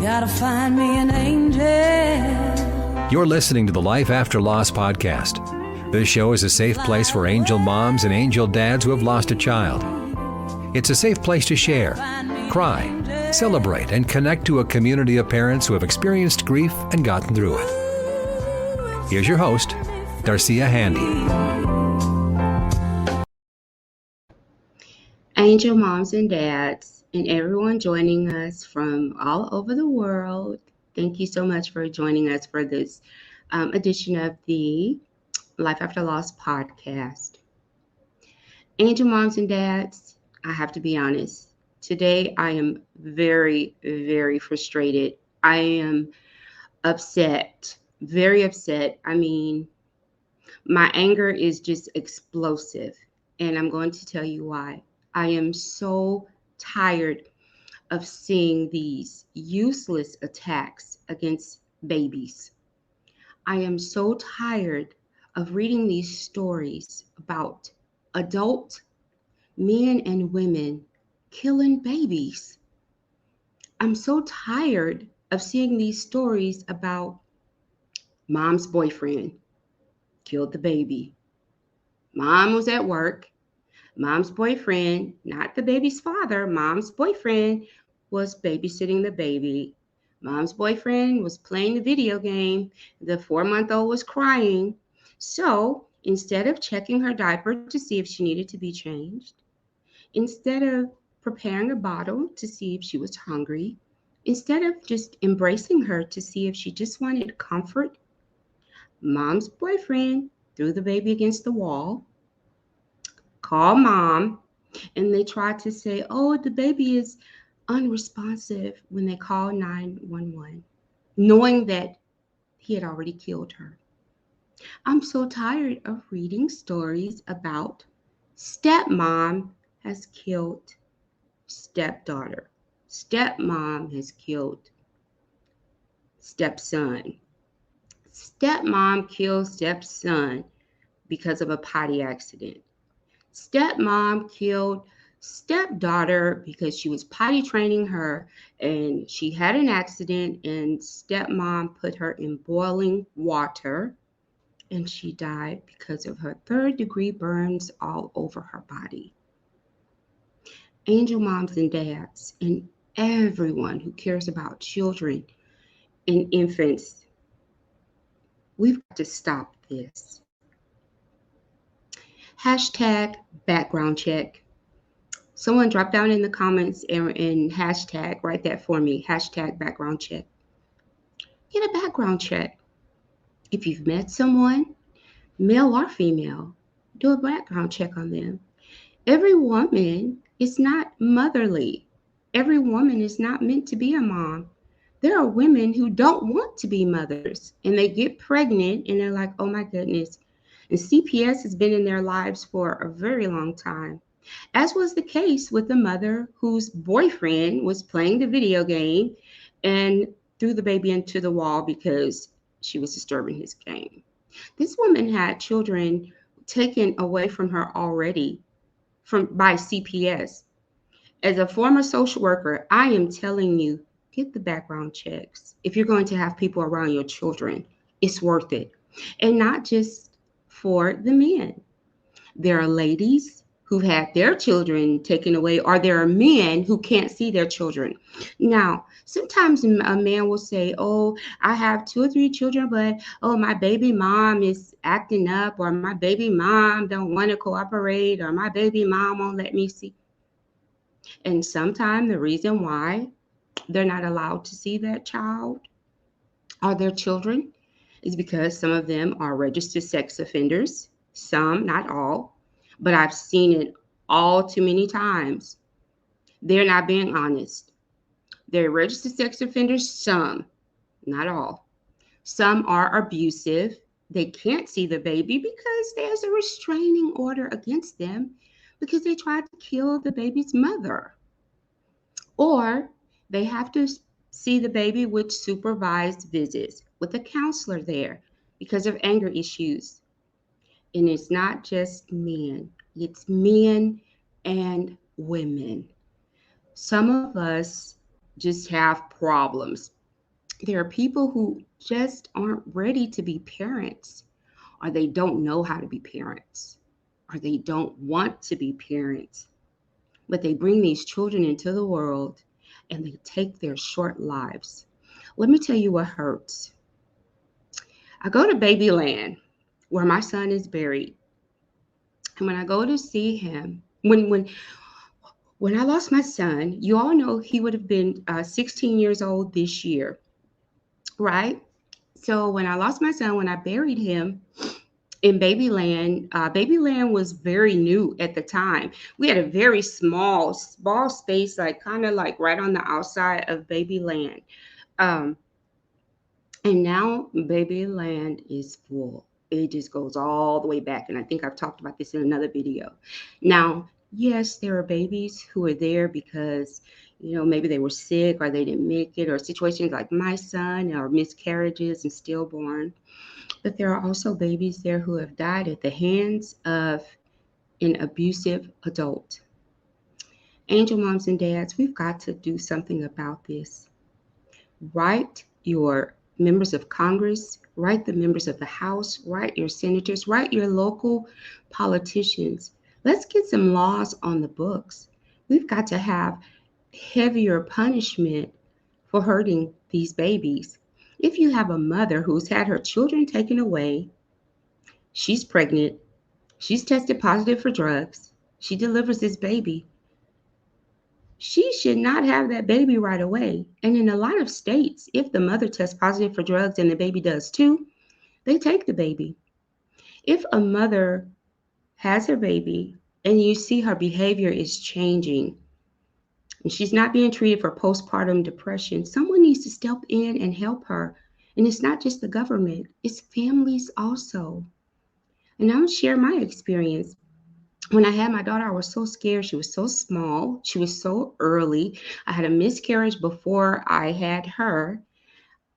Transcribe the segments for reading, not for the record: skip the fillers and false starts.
Gotta find me an angel. You're listening to the Life After Loss podcast. This show is a safe place for angel moms and angel dads who have lost a child. It's a safe place to share, cry, celebrate, and connect to a community of parents who have experienced grief and gotten through it. Here's your host, Darcea Handy. Angel moms and dads, and everyone joining us from all over the world, thank you so much for joining us for this edition of the Life After Loss podcast. Angel moms and dads, I have to be honest. Today I am very, very frustrated. I am upset, very upset. I mean, my anger is just explosive, and I'm going to tell you why. I am so tired of seeing these useless attacks against babies. I am so tired of reading these stories about adult men and women killing babies. I'm so tired of seeing these stories about mom's boyfriend killed the baby. Mom was at work. Mom's boyfriend, not the baby's father, mom's boyfriend was babysitting the baby. Mom's boyfriend was playing the video game. The 4-month-old was crying. So instead of checking her diaper to see if she needed to be changed, instead of preparing a bottle to see if she was hungry, instead of just embracing her to see if she just wanted comfort, mom's boyfriend threw the baby against the wall, called mom, and they tried to say, oh, the baby is unresponsive when they call 911, knowing that he had already killed her. I'm so tired of reading stories about stepmom has killed stepdaughter. Stepmom has killed stepson. Stepmom killed stepson because of a potty accident. Stepmom killed stepdaughter because she was potty training her and she had an accident and stepmom put her in boiling water and she died because of her 3rd-degree burns all over her body. Angel moms and dads and everyone who cares about children and infants, we've got to stop this. Hashtag background check. Someone drop down in the comments and hashtag, write that for me, hashtag background check. Get a background check. If you've met someone, male or female, do a background check on them. Every woman is not motherly. Every woman is not meant to be a mom. There are women who don't want to be mothers and they get pregnant and they're like, oh my goodness. And CPS has been in their lives for a very long time, as was the case with the mother whose boyfriend was playing the video game and threw the baby into the wall because she was disturbing his game. This woman had children taken away from her already by CPS. As a former social worker, I am telling you, get the background checks. If you're going to have people around your children, it's worth it. And not just for the men. There are ladies who've had their children taken away, or there are men who can't see their children. Now, sometimes a man will say, oh, I have 2 or 3 children, but oh, my baby mom is acting up, or my baby mom don't want to cooperate, or my baby mom won't let me see. And sometimes the reason why they're not allowed to see that child or their children is because some of them are registered sex offenders. Some, not all, but I've seen it all too many times. They're not being honest. They're registered sex offenders, some, not all. Some are abusive. They can't see the baby because there's a restraining order against them because they tried to kill the baby's mother. Or they have to see the baby with supervised visits with a counselor there because of anger issues. And it's not just men, it's men and women. Some of us just have problems. There are people who just aren't ready to be parents, or they don't know how to be parents, or they don't want to be parents, but they bring these children into the world and they take their short lives. Let me tell you what hurts. I go to Babyland where my son is buried. And when I go to see him, when I lost my son, you all know he would have been 16 years old this year, right? So when I lost my son, when I buried him in Babyland, Babyland was very new at the time. We had a very small space, like kind of like right on the outside of Babyland. Um, and now Babyland is full. It just goes all the way back. And I think I've talked about this in another video. Now, yes, there are babies who are there because, maybe they were sick or they didn't make it, or situations like my son, or miscarriages and stillborn. But there are also babies there who have died at the hands of an abusive adult. Angel moms and dads, we've got to do something about this. Write your members of Congress, write the members of the House, write your senators, write your local politicians. Let's get some laws on the books. We've got to have heavier punishment for hurting these babies. If you have a mother who's had her children taken away, she's pregnant, she's tested positive for drugs, she delivers this baby, she should not have that baby right away. And in a lot of states, if the mother tests positive for drugs and the baby does too, they take the baby. If a mother has her baby and you see her behavior is changing and she's not being treated for postpartum depression, someone needs to step in and help her. And it's not just the government, it's families also. And I'll share my experience. When I had my daughter, I was so scared. She was so small. She was so early. I had a miscarriage before I had her.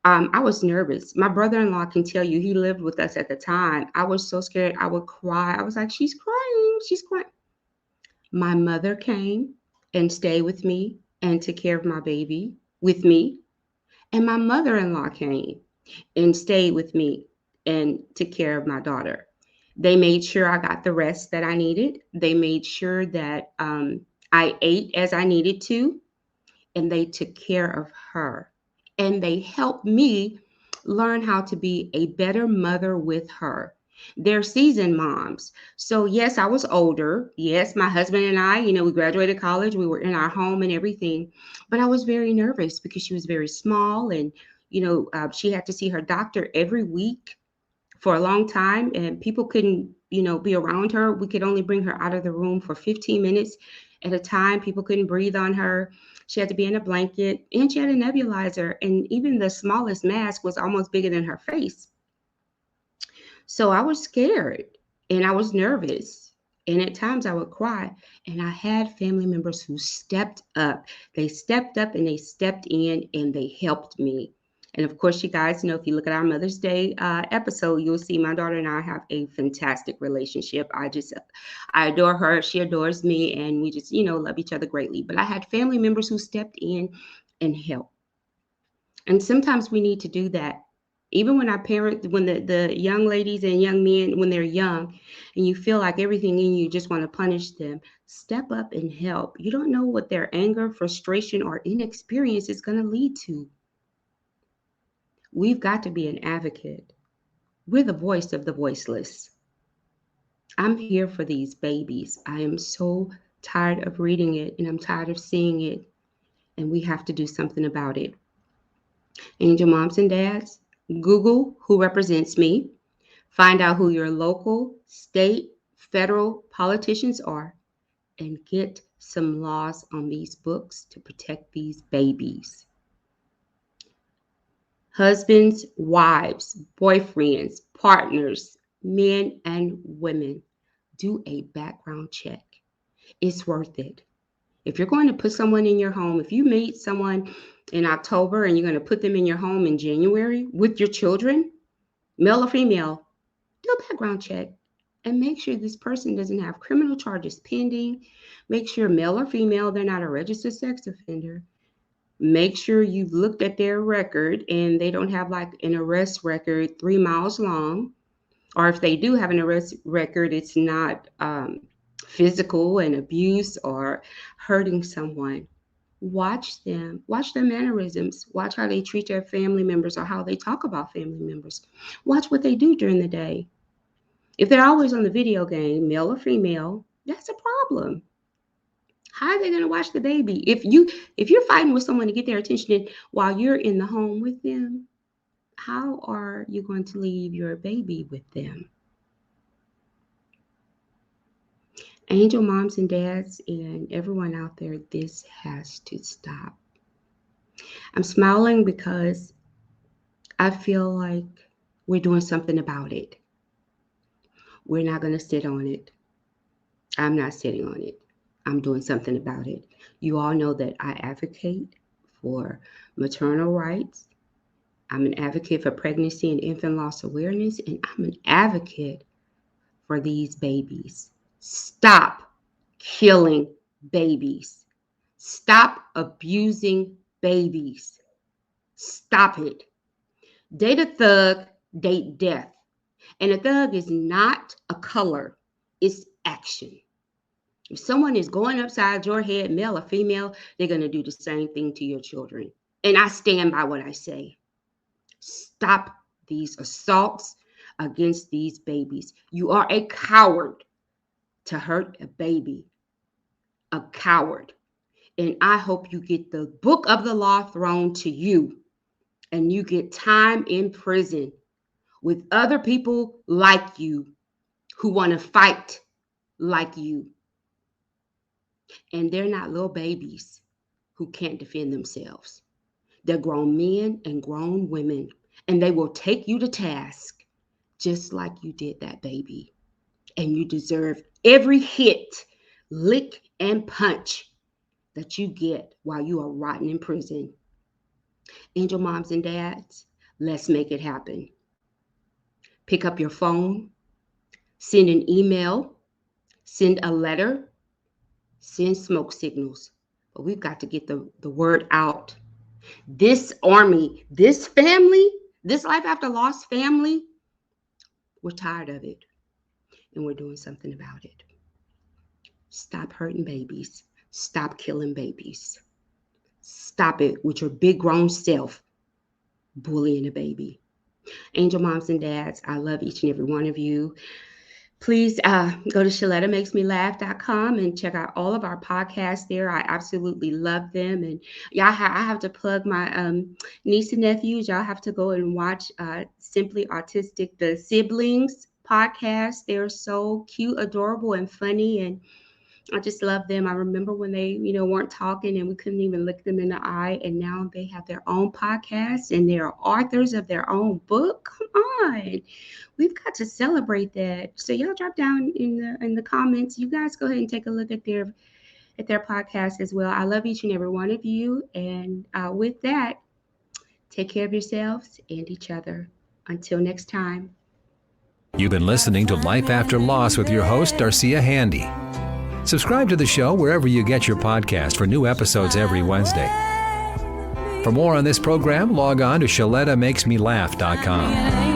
I was nervous. My brother-in-law can tell you, he lived with us at the time. I was so scared. I would cry. I was like, she's crying. She's crying. My mother came and stayed with me and took care of my baby with me. And my mother-in-law came and stayed with me and took care of my daughter. They made sure I got the rest that I needed. They made sure that I ate as I needed to, and they took care of her. And they helped me learn how to be a better mother with her. They're seasoned moms. So, yes, I was older. Yes, my husband and I, we graduated college. We were in our home and everything. But I was very nervous because she was very small and, she had to see her doctor every week for a long time, and people couldn't, be around her. We could only bring her out of the room for 15 minutes at a time. People couldn't breathe on her. She had to be in a blanket, and she had a nebulizer, and even the smallest mask was almost bigger than her face. So I was scared and I was nervous. And at times I would cry. And I had family members who stepped up. They stepped up and they stepped in and they helped me. And of course, you guys know, if you look at our Mother's Day episode, you'll see my daughter and I have a fantastic relationship. I adore her. She adores me. And we just, love each other greatly. But I had family members who stepped in and helped. And sometimes we need to do that. Even when when the young ladies and young men, when they're young and you feel like everything in you just want to punish them, step up and help. You don't know what their anger, frustration, or inexperience is going to lead to. We've got to be an advocate. We're the voice of the voiceless. I'm here for these babies. I am so tired of reading it and I'm tired of seeing it. And we have to do something about it. Angel moms and dads, Google who represents me. Find out who your local, state, federal politicians are and get some laws on these books to protect these babies. Husbands, wives, boyfriends, partners, men and women, do a background check. It's worth it. If you're going to put someone in your home, if you meet someone in October and you're going to put them in your home in January with your children, male or female, do a background check and make sure this person doesn't have criminal charges pending. Make sure, male or female, they're not a registered sex offender. Make sure you've looked at their record and they don't have like an arrest record 3 miles long. Or if they do have an arrest record, it's not physical and abuse or hurting someone. Watch them, watch their mannerisms, watch how they treat their family members or how they talk about family members. Watch what they do during the day. If they're always on the video game, male or female, that's a problem. How are they going to watch the baby? If you're fighting with someone to get their attention while you're in the home with them, how are you going to leave your baby with them? Angel moms and dads and everyone out there, this has to stop. I'm smiling because I feel like we're doing something about it. We're not going to sit on it. I'm not sitting on it. I'm doing something about it. You all know that I advocate for maternal rights. I'm an advocate for pregnancy and infant loss awareness, and I'm an advocate for these babies. Stop killing babies. Stop abusing babies. Stop it. Date a thug, date death. And a thug is not a color, it's action. If someone is going upside your head, male or female, they're going to do the same thing to your children. And I stand by what I say. Stop these assaults against these babies. You are a coward to hurt a baby. A coward. And I hope you get the book of the law thrown to you and you get time in prison with other people like you who want to fight like you. And they're not little babies who can't defend themselves. They're grown men and grown women, and they will take you to task just like you did that baby. And you deserve every hit, lick, and punch that you get while you are rotting in prison. Angel moms and dads, let's make it happen. Pick up your phone, send an email, send a letter, send smoke signals. But we've got to get the word out. This army, this family, this life after loss family, we're tired of it. And we're doing something about it. Stop hurting babies. Stop killing babies. Stop it with your big grown self bullying a baby. Angel moms and dads, I love each and every one of you. Please go to ShalettaMakesMeLaugh.com and check out all of our podcasts there. I absolutely love them. And I have to plug my niece and nephews. Y'all have to go and watch Simply Autistic, the siblings podcast. They're so cute, adorable, and funny. And I just love them. I remember when they, weren't talking and we couldn't even look them in the eye. And now they have their own podcast and they're authors of their own book. Come on. We've got to celebrate that. So y'all drop down in the comments. You guys go ahead and take a look at their podcast as well. I love each and every one of you. And with that, take care of yourselves and each other. Until next time. You've been listening to Life After Loss with your host, Darcea Handy. Subscribe to the show wherever you get your podcast for new episodes every Wednesday. For more on this program, log on to ShalettaMakesMeLaugh.com.